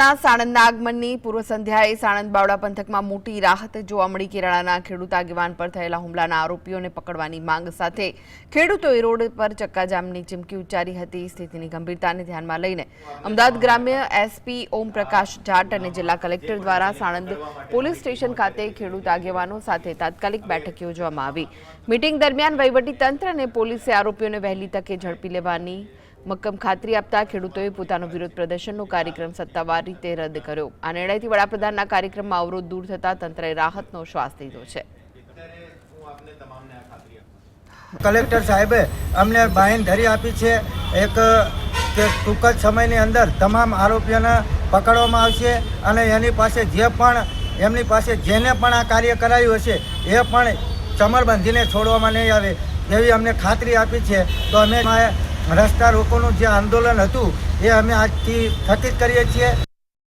કેરાળાના સાણંદના આગમનની પૂર્વ સંધ્યાએ સાણંદ બાવડા પંથકમાં મોટી રાહત જોવા મળી। કેરાળાના ખેડૂત આગેવાન પર થયેલા હુમલાના આરોપીઓને પકડવાની માંગ સાથે ખેડૂતોએ રોડ પર ચક્કાજામની ચીમકી ઉચ્ચારી હતી। સ્થિતિની ગંભીરતાને ધ્યાનમાં લઈને અમદાવાદ ગ્રામ્ય એસપી ઓમપ્રકાશ જાટ અને જિલ્લા કલેક્ટર દ્વારા સાણંદ પોલીસ સ્ટેશન ખાતે ખેડૂત આગેવાનો સાથે તાત્કાલિક બેઠક યોજવામાં આવી। મીટિંગ દરમિયાન વહીવટીતંત્ર અને પોલીસે આરોપીઓને વહેલી તકે ઝડપી લેવાની મક્કમ ખાતરી આપતા ખેડૂતોએ પોતાનો વિરોધ પ્રદર્શનનો કાર્યક્રમ સત્તાવાર રીતે રદ કર્યો। આ નિર્ણયથી વડાપ્રધાનના કાર્યક્રમમાં અવરોધ દૂર થતા તંત્રએ રાહતનો શ્વાસ લીધો છે। કલેક્ટર સાહેબે અમને બાંહેધરી આપી છે એક કે ટૂંક જ સમયની અંદર તમામ આરોપીઓને પકડવામાં આવશે અને એની પાસે એમની પાસે જેને પણ આ કાર્ય કરાયું હશે એ પણ ચમરબંધીને છોડવામાં નહીં આવે એવી અમને ખાતરી આપી છે। તો અમે રસ્તા રોકોનું જે આંદોલન હતું એ અમે આજથી સ્થગિત કરીએ છીએ।